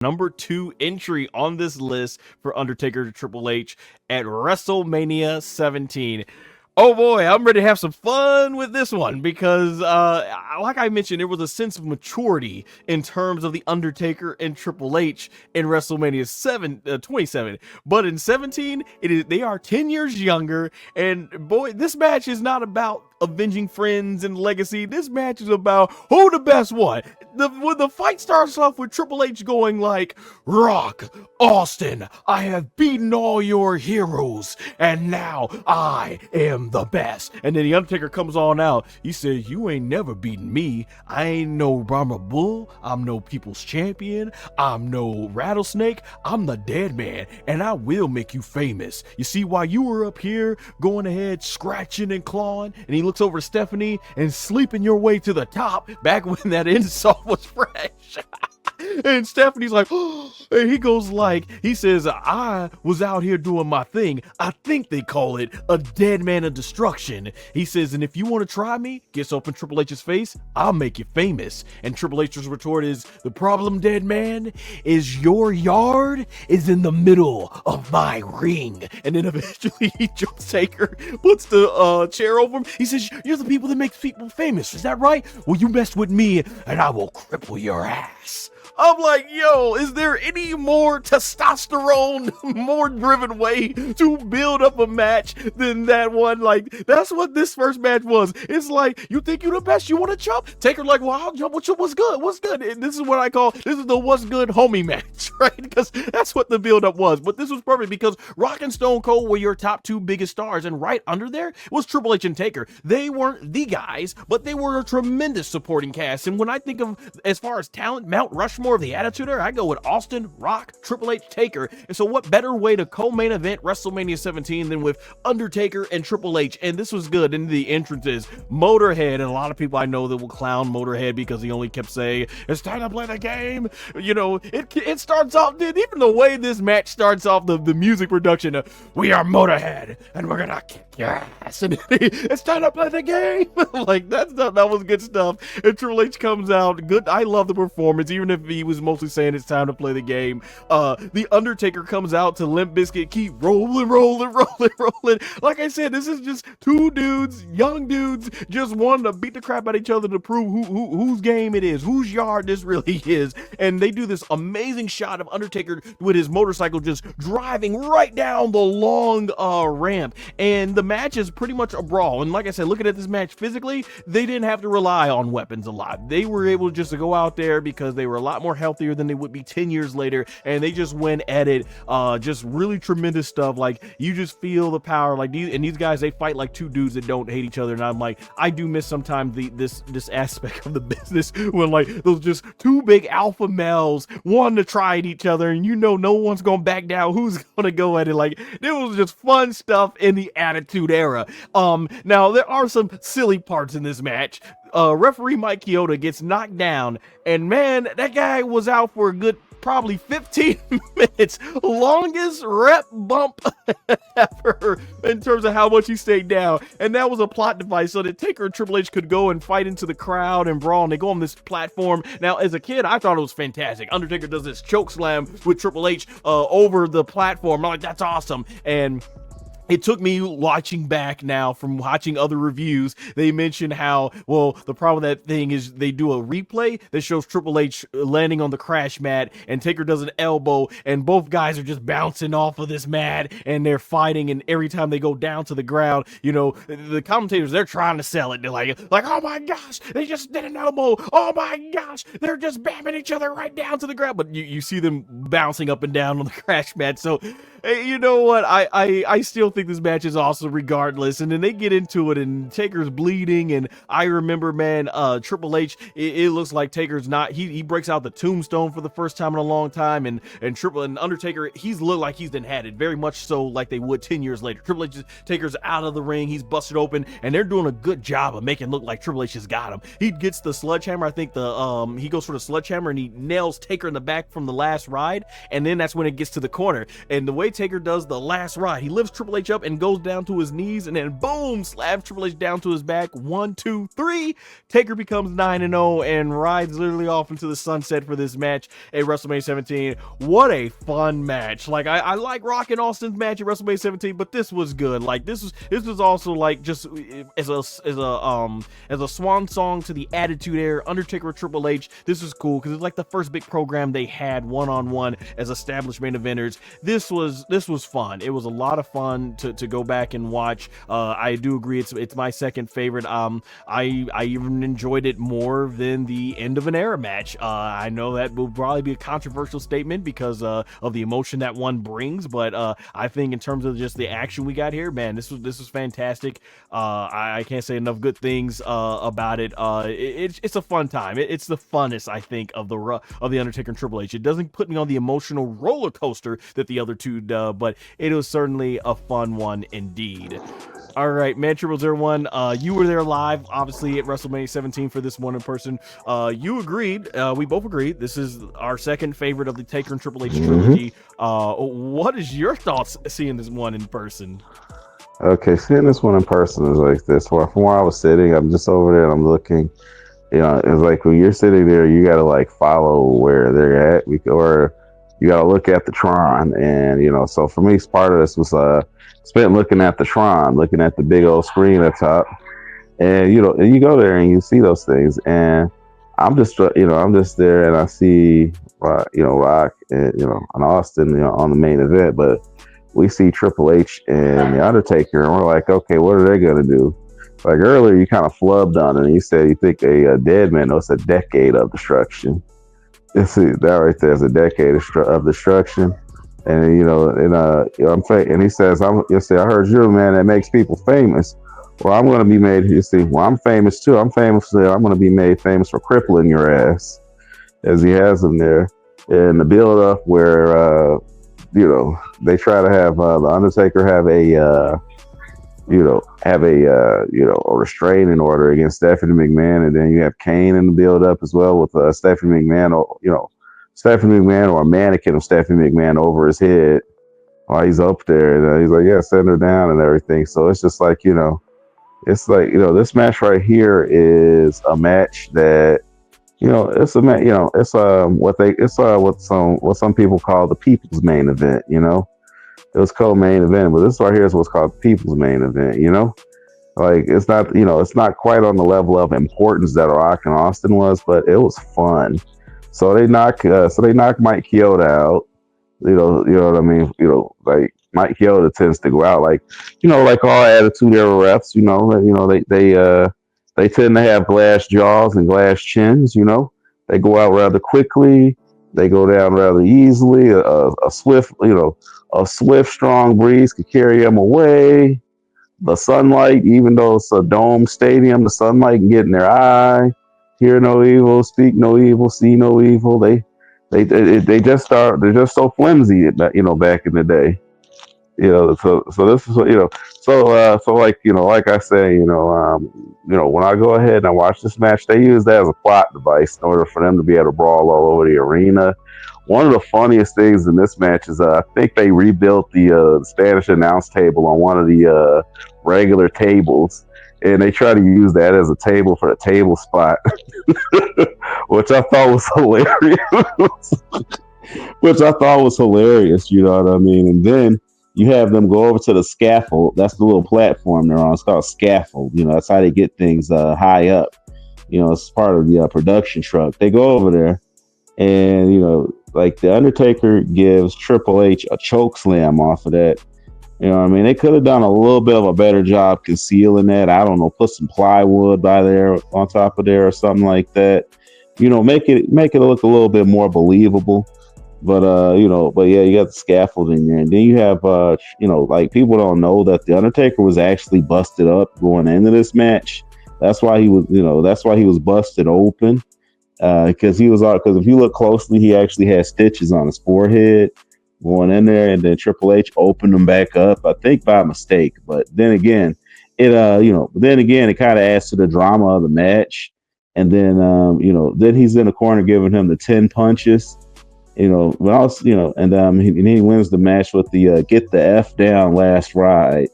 number 2 entry on this list for Undertaker to Triple H at WrestleMania 17. Oh boy, I'm ready to have some fun with this one because, like I mentioned, there was a sense of maturity in terms of the Undertaker and Triple H in WrestleMania 27. But in 17, they are 10 years younger, and boy, this match is not about avenging friends and legacy. This match is about who the best one. When the fight starts off with Triple H going like, "Rock, Austin, I have beaten all your heroes, and now I am the best." And then the Undertaker comes on out. He says, "You ain't never beaten me. I ain't no Brahma Bull. I'm no people's champion. I'm no rattlesnake. I'm the dead man, and I will make you famous. You see, while you were up here going ahead scratching and clawing," and he looks over to Stephanie, "and sleeping your way to the top back when that insult was fresh." And Stephanie's like, oh, and he goes like, he says, "I was out here doing my thing. I think they call it a dead man of destruction." He says, "And if you want to try me," gets up in Triple H's face, "I'll make you famous." And Triple H's retort is, "The problem, dead man, is your yard is in the middle of my ring." And then eventually he jumps Taker, puts the chair over him. He says, "You're the people that make people famous. Is that right? Well, you mess with me and I will cripple your ass." I'm like, yo, is there any more testosterone, more driven way to build up a match than that one? Like, that's what this first match was. It's like, you think you're the best, you want to jump? Taker like, "Well, I'll jump. What's good? What's good?" And this is what I call, this is the what's good homie match, right? Because that's what the build-up was. But this was perfect because Rock and Stone Cold were your top 2 biggest stars, and right under there was Triple H and Taker. They weren't the guys, but they were a tremendous supporting cast. And when I think of, as far as talent, Mount Rushmore of the Attitude Era, I go with Austin, Rock, Triple H, Taker. And so what better way to co-main event WrestleMania 17 than with Undertaker and Triple H? And this was good. And the entrances, Motorhead, and a lot of people I know that will clown Motorhead because he only kept saying, "It's time to play the game." You know, it starts off, dude, even the way this match starts off, the music production, "We are Motorhead, and we're gonna kick your ass." And "It's time to play the game." Like, that was good stuff. And Triple H comes out, good. I love the performance, even if he was mostly saying it's time to play the game. The Undertaker comes out to Limp Bizkit, keep rolling. Like I said, this is just 2 dudes, young dudes, just wanting to beat the crap out of each other to prove whose game it is, whose yard this really is. And they do this amazing shot of Undertaker with his motorcycle just driving right down the long ramp. And the match is pretty much a brawl. And like I said, looking at this match physically, they didn't have to rely on weapons a lot. They were able just to go out there because they were a lot more healthier than they would be 10 years later, and they just went at it. Just really tremendous stuff. Like, you just feel the power. Like, these guys, they fight like 2 dudes that don't hate each other. And I'm like, I do miss sometimes this aspect of the business when like those just 2 big alpha males wanting to try at each other, and you know no one's gonna back down. Who's gonna go at it? Like, it was just fun stuff in the Attitude Era. Now there are some silly parts in this match. Referee Mike Chioda gets knocked down, and man, that guy was out for a good probably 15 minutes. Longest rep bump ever in terms of how much he stayed down. And that was a plot device so that Taker and Triple H could go and fight into the crowd and brawl, and they go on this platform. Now, as a kid, I thought it was fantastic. Undertaker does this choke slam with Triple H over the platform. I'm like, that's awesome. And it took me watching back now from watching other reviews. They mention how, well, the problem with that thing is they do a replay that shows Triple H landing on the crash mat, and Taker does an elbow, and both guys are just bouncing off of this mat, and they're fighting, and every time they go down to the ground, you know, the commentators, they're trying to sell it. They're like, "Oh my gosh, they just did an elbow. Oh my gosh, they're just bamming each other right down to the ground." But you see them bouncing up and down on the crash mat. So, hey, you know what? I still think this match is awesome regardless. And then they get into it, and Taker's bleeding. And I remember, man, Triple H, it looks like Taker's not, he breaks out the tombstone for the first time in a long time. And Undertaker, he's looked like he's been had it, very much so like they would 10 years later. Triple H, Taker's out of the ring, he's busted open, and they're doing a good job of making it look like Triple H has got him. He gets the sledgehammer, I think he goes for the sledgehammer, and he nails Taker in the back from the last ride. And then that's when it gets to the corner. And the way Taker does the last ride, he lifts Triple H H up and goes down to his knees, and then boom, slams Triple H down to his back. 1, 2, 3. Taker becomes 9-0 and rides literally off into the sunset for this match at WrestleMania 17. What a fun match. Like, I like Rock and Austin's match at WrestleMania 17, but this was good. Like, this was also like just as a swan song to the Attitude Era, Undertaker with Triple H. This was cool because it's like the first big program they had one-on-one as established main eventers. This was fun. It was a lot of fun to go back and watch. I do agree it's my second favorite. I even enjoyed it more than the end of an era match. I know that will probably be a controversial statement because of the emotion that one brings, but I think in terms of just the action we got here, man, this was fantastic. I can't say enough good things about it. It's a fun time. It's the funnest, I think, of the Undertaker and Triple H. It doesn't put me on the emotional roller coaster that the other two do, but it was certainly a fun one indeed. All right, man, 0001, you were there live, obviously, at WrestleMania 17 for this one in person. You agreed, we both agreed, this is our second favorite of the Taker and Triple H trilogy. What is your thoughts seeing this one in person? Okay, seeing this one in person is like this. From where I was sitting, I'm just over there and I'm looking. You know, it's like when you're sitting there, you got to like follow where they're at, or you got to look at the Tron. And, you know, so for me, part of this was spent looking at the Tron, looking at the big old screen up top. And, you know, and you go there and you see those things. And I'm just there and I see, you know, Rock and, you know, and Austin, you know, on the main event. But we see Triple H and the Undertaker, and we're like, okay, what are they going to do? Like earlier, you kind of flubbed on it, and you said you think a dead man knows a decade of destruction. See, that right there is a decade of destruction. And, you know, and he says, you see, I heard you're a man that makes people famous. Well, I'm going to be made, you see, well, I'm famous too. I'm going to be made famous for crippling your ass, as he has him there. And the build up where, you know, they try to have the Undertaker have a restraining order against Stephanie McMahon, and then you have Kane in the build up as well with Stephanie McMahon, Stephanie McMahon or a mannequin of Stephanie McMahon over his head while he's up there, and he's like, yeah, send her down and everything. So it's just like, you know, it's like, you know, this match right here is a match that, you know, it's a match, you know, it's what some people call the people's main event, you know. It was called main event, but this right here is what's called people's main event, you know? Like, it's not, you know, it's not quite on the level of importance that Rock and Austin was, but it was fun. So they knock Mike Chioda out. You know what I mean? You know, like Mike Chioda tends to go out like, you know, like all Attitude Era refs, you know, they tend to have glass jaws and glass chins, you know. They go out rather quickly. They go down rather easily. A swift, strong breeze could carry them away. The sunlight, even though it's a dome stadium, the sunlight can get in their eye. Hear no evil, speak no evil, see no evil. They're just so flimsy, you know, back in the day. You know, so this is what, you know, so like, you know, like I say, you know, when I go ahead and I watch this match, they use that as a plot device in order for them to be able to brawl all over the arena. One of the funniest things in this match is I think they rebuilt the Spanish announce table on one of the regular tables, and they try to use that as a table for a table spot, which I thought was hilarious. You know what I mean? And then you have them go over to the scaffold. That's the little platform they're on. It's called scaffold. You know, that's how they get things high up. You know, it's part of the production truck. They go over there, and, you know, like the Undertaker gives Triple H a choke slam off of that. You know what I mean? They could have done a little bit of a better job concealing that. I don't know, put some plywood by there on top of there or something like that. You know, make it look a little bit more believable. But you know, but yeah, you got the scaffold in there, and then you have you know, like, people don't know that the Undertaker was actually busted up going into this match. That's why he was busted open. Because if you look closely, he actually had stitches on his forehead going in there, and then Triple H opened them back up, I think by mistake. But then again, it kind of adds to the drama of the match. And then you know, then he's in the corner giving him the 10 punches, But also, and then he wins the match with the get the F down last ride.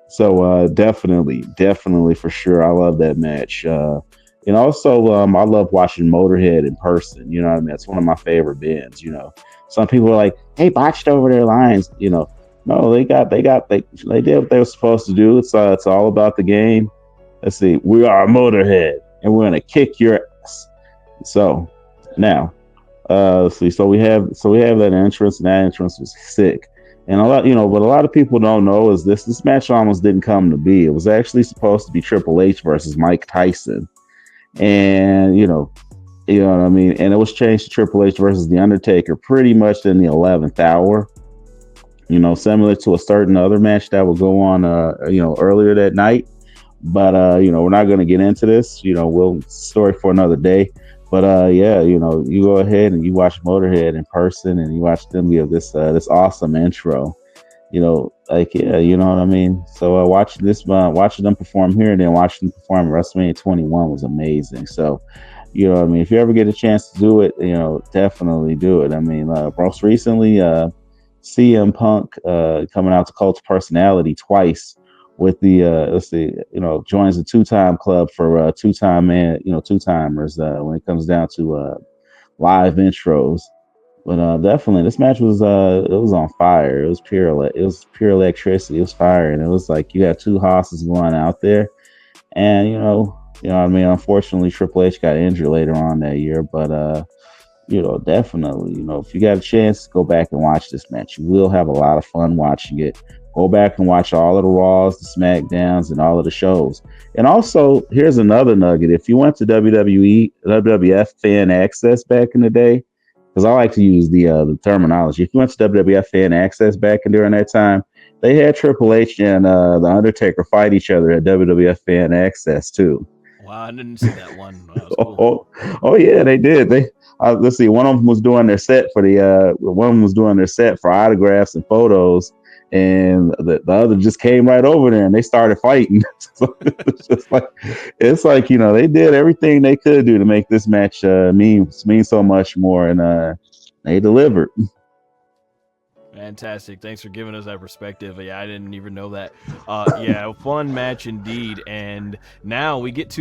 So definitely for sure, I love that match. And also, I love watching Motorhead in person. You know what I mean? It's one of my favorite bands. Some people are like, "They botched over their lines." No, they did what they were supposed to do. It's all about the game. Let's see, we are Motorhead, and we're gonna kick your ass. So now, let's see. So we have that entrance, and that entrance was sick. And what a lot of people don't know is this match almost didn't come to be. It was actually supposed to be Triple H versus Mike Tyson, and you know what I mean. And it was changed to Triple H versus the Undertaker pretty much in the 11th hour. Similar to a certain other match that will go on, earlier that night. But we're not going to get into this. We'll story for another day. But yeah, you go ahead and you watch Motorhead in person, and you watch them give this awesome intro. Yeah, you know what I mean. So watching them perform here, and then watching them perform at WrestleMania 21 was amazing. So, you know what I mean. If you ever get a chance to do it, definitely do it. I mean, most recently, CM Punk coming out to Cult of Personality twice with the let's see, joins the two-time club for two-timers when it comes down to live intros. But definitely, this match was it was on fire. It was pure electricity. It was fire, and it was like you had two hosses going out there, and what I mean. Unfortunately, Triple H got injured later on that year, but definitely, if you got a chance, go back and watch this match. You will have a lot of fun watching it. Go back and watch all of the Raws, the SmackDowns, and all of the shows. And also, here's another nugget. If you went to WWF Fan Access back in the day, because I like to use the terminology. If you went to WWF Fan Access back in during that time, they had Triple H and the Undertaker fight each other at WWF Fan Access too. Wow, I didn't see that one. That was cool. Oh yeah, they did. Let's see. One of them was doing their set for one of them was doing their set for autographs and photos, and the other just came right over there and they started fighting. So it's like they did everything they could do to make this match mean so much more, and they delivered. Fantastic. Thanks for giving us that perspective. Yeah, I didn't even know that. Yeah, fun match indeed. And now we get to